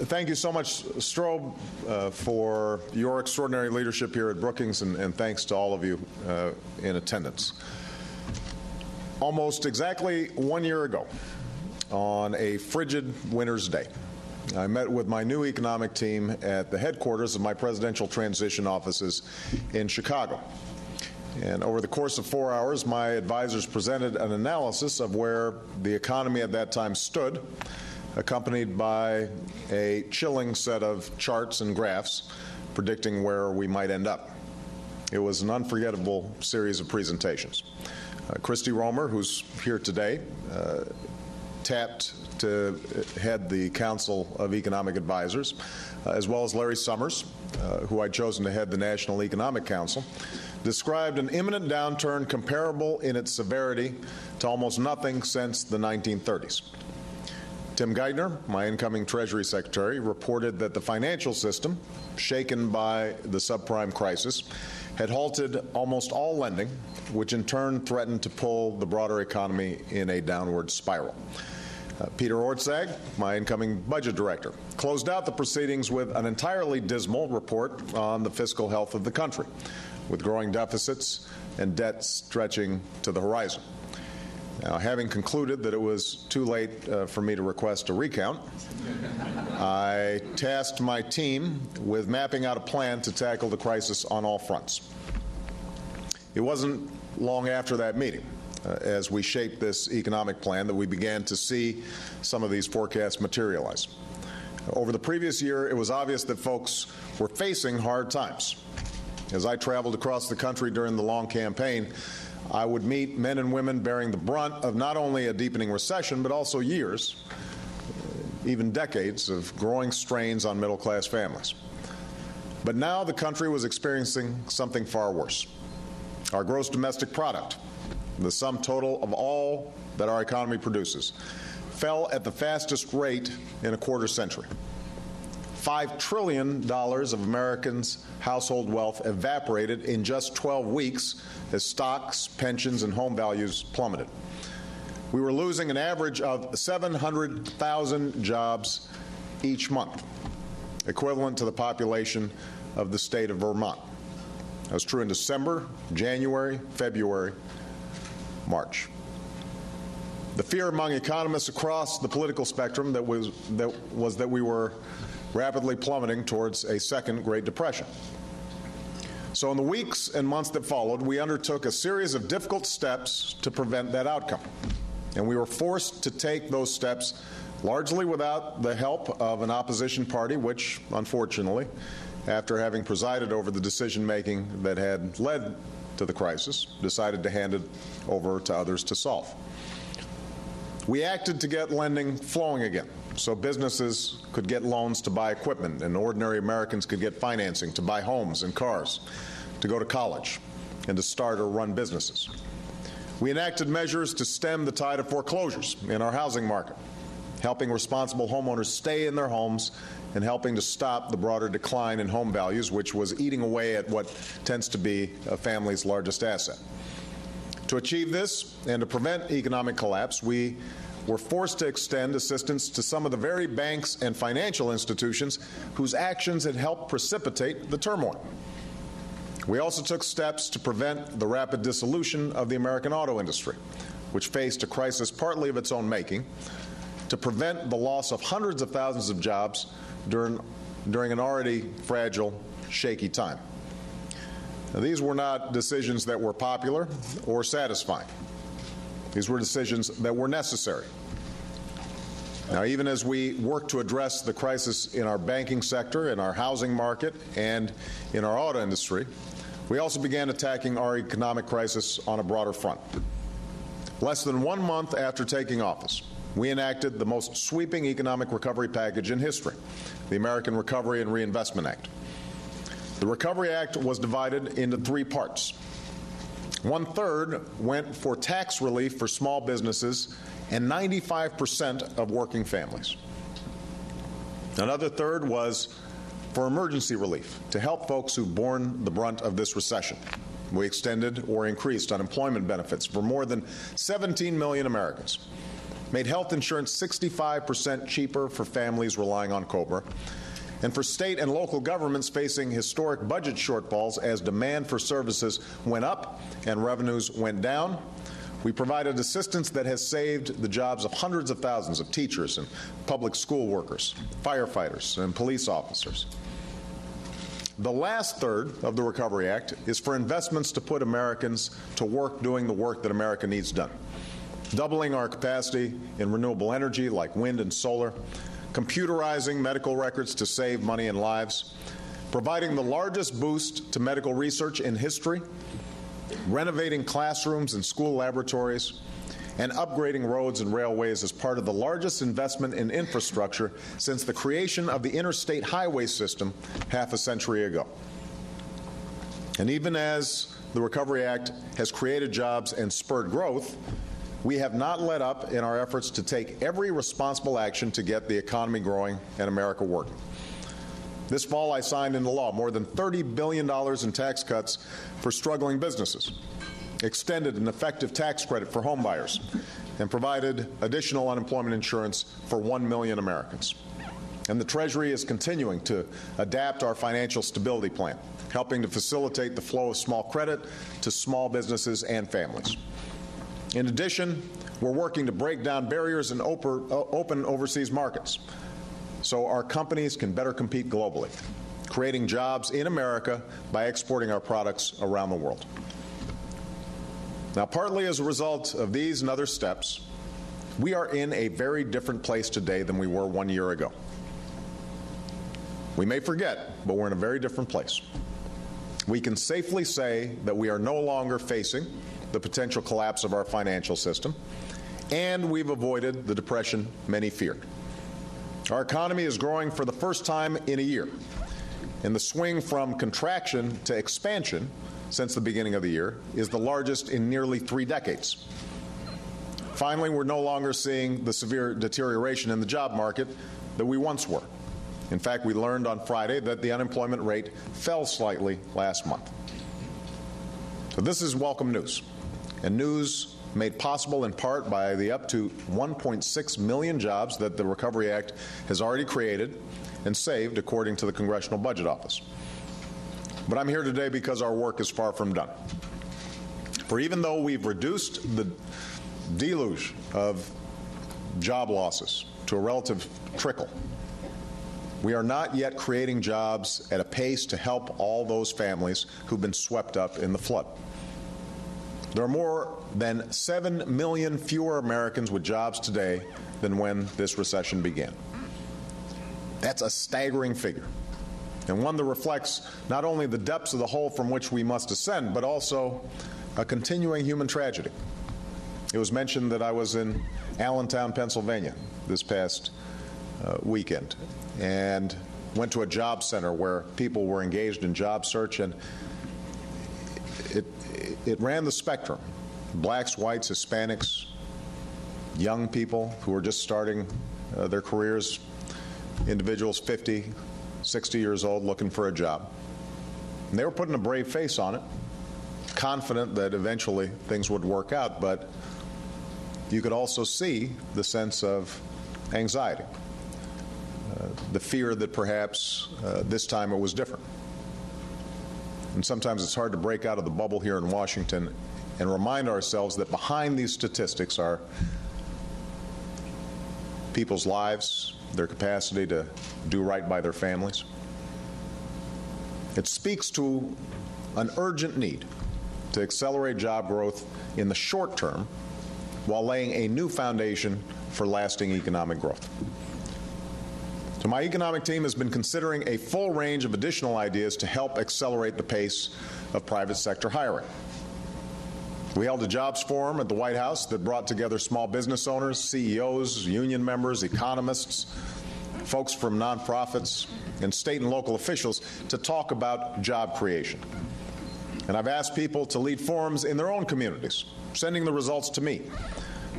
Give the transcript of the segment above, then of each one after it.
Thank you so much, Strobe, for your extraordinary leadership here at Brookings, and thanks to all of you in attendance. Almost exactly 1 year ago, on a frigid winter's day, I met with my new economic team at the headquarters of my presidential transition offices in Chicago. And over the course of 4 hours, my advisors presented an analysis of where the economy at that time stood, accompanied by a chilling set of charts and graphs predicting where we might end up. It was an unforgettable series of presentations. Christy Romer, who's here today, tapped to head the Council of Economic Advisors, as well as Larry Summers, who I'd chosen to head the National Economic Council, described an imminent downturn comparable in its severity to almost nothing since the 1930s. Tim Geithner, my incoming Treasury Secretary, reported that the financial system, shaken by the subprime crisis, had halted almost all lending, which in turn threatened to pull the broader economy in a downward spiral. Peter Orszag, my incoming Budget Director, closed out the proceedings with an entirely dismal report on the fiscal health of the country, with growing deficits and debt stretching to the horizon. Now, having concluded that it was too late for me to request a recount, I tasked my team with mapping out a plan to tackle the crisis on all fronts. It wasn't long after that meeting, as we shaped this economic plan, that we began to see some of these forecasts materialize. Over the previous year, it was obvious that folks were facing hard times. As I traveled across the country during the long campaign, I would meet men and women bearing the brunt of not only a deepening recession, but also years, even decades, of growing strains on middle-class families. But now the country was experiencing something far worse. Our gross domestic product, the sum total of all that our economy produces, fell at the fastest rate in a quarter century. $5 trillion of Americans' household wealth evaporated in just 12 weeks as stocks, pensions, and home values plummeted. We were losing an average of 700,000 jobs each month, equivalent to the population of the state of Vermont. That was true in December, January, February, March. The fear among economists across the political spectrum was that we were rapidly plummeting towards a second Great Depression. So in the weeks and months that followed, we undertook a series of difficult steps to prevent that outcome. And we were forced to take those steps largely without the help of an opposition party, which, unfortunately, after having presided over the decision-making that had led to the crisis, decided to hand it over to others to solve. We acted to get lending flowing again, so businesses could get loans to buy equipment and ordinary Americans could get financing to buy homes and cars, to go to college, and to start or run businesses. We enacted measures to stem the tide of foreclosures in our housing market, helping responsible homeowners stay in their homes and helping to stop the broader decline in home values, which was eating away at what tends to be a family's largest asset. To achieve this and to prevent economic collapse, we were forced to extend assistance to some of the very banks and financial institutions whose actions had helped precipitate the turmoil. We also took steps to prevent the rapid dissolution of the American auto industry, which faced a crisis partly of its own making, to prevent the loss of hundreds of thousands of jobs during an already fragile, shaky time. Now, these were not decisions that were popular or satisfying. These were decisions that were necessary. Now, even as we work to address the crisis in our banking sector, in our housing market, and in our auto industry, we also began attacking our economic crisis on a broader front. Less than 1 month after taking office, we enacted the most sweeping economic recovery package in history, the American Recovery and Reinvestment Act. The Recovery Act was divided into 3 parts. 1/3 went for tax relief for small businesses and 95% of working families. Another third was for emergency relief to help folks who've borne the brunt of this recession. We extended or increased unemployment benefits for more than 17 million Americans, made health insurance 65% cheaper for families relying on COBRA, and for state and local governments facing historic budget shortfalls as demand for services went up and revenues went down, we provided assistance that has saved the jobs of hundreds of thousands of teachers and public school workers, firefighters, and police officers. The last third of the Recovery Act is for investments to put Americans to work doing the work that America needs done, doubling our capacity in renewable energy like wind and solar, computerizing medical records to save money and lives, providing the largest boost to medical research in history, renovating classrooms and school laboratories, and upgrading roads and railways as part of the largest investment in infrastructure since the creation of the interstate highway system half a century ago. And even as the Recovery Act has created jobs and spurred growth, we have not let up in our efforts to take every responsible action to get the economy growing and America working. This fall, I signed into law more than $30 billion in tax cuts for struggling businesses, extended an effective tax credit for homebuyers, and provided additional unemployment insurance for 1 million Americans. And the Treasury is continuing to adapt our financial stability plan, helping to facilitate the flow of small credit to small businesses and families. In addition, we're working to break down barriers and open overseas markets so our companies can better compete globally, creating jobs in America by exporting our products around the world. Now, partly as a result of these and other steps, we are in a very different place today than we were 1 year ago. We may forget, but we're in a very different place. We can safely say that we are no longer facing the potential collapse of our financial system, and we've avoided the depression many feared. Our economy is growing for the first time in a year, and the swing from contraction to expansion since the beginning of the year is the largest in nearly 3 decades. Finally, we're no longer seeing the severe deterioration in the job market that we once were. In fact, we learned on Friday that the unemployment rate fell slightly last month. So this is welcome news, and news made possible in part by the up to 1.6 million jobs that the Recovery Act has already created and saved, according to the Congressional Budget Office. But I'm here today because our work is far from done. For even though we've reduced the deluge of job losses to a relative trickle, we are not yet creating jobs at a pace to help all those families who've been swept up in the flood. There are more than 7 million fewer Americans with jobs today than when this recession began. That's a staggering figure, and one that reflects not only the depths of the hole from which we must ascend, but also a continuing human tragedy. It was mentioned that I was in Allentown, Pennsylvania this past weekend, and went to a job center where people were engaged in job search, and it ran the spectrum: blacks, whites, Hispanics, young people who were just starting their careers, individuals 50, 60 years old looking for a job. And they were putting a brave face on it, confident that eventually things would work out, but you could also see the sense of anxiety, the fear that perhaps this time it was different. And sometimes it's hard to break out of the bubble here in Washington and remind ourselves that behind these statistics are people's lives, their capacity to do right by their families. It speaks to an urgent need to accelerate job growth in the short term while laying a new foundation for lasting economic growth. So my economic team has been considering a full range of additional ideas to help accelerate the pace of private sector hiring. We held a jobs forum at the White House that brought together small business owners, CEOs, union members, economists, folks from nonprofits, and state and local officials to talk about job creation. And I've asked people to lead forums in their own communities, sending the results to me.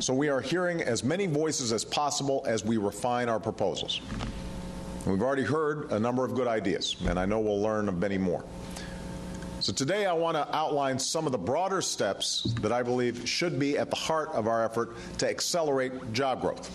So we are hearing as many voices as possible as we refine our proposals. We've already heard a number of good ideas, and I know we'll learn of many more. So today I want to outline some of the broader steps that I believe should be at the heart of our effort to accelerate job growth.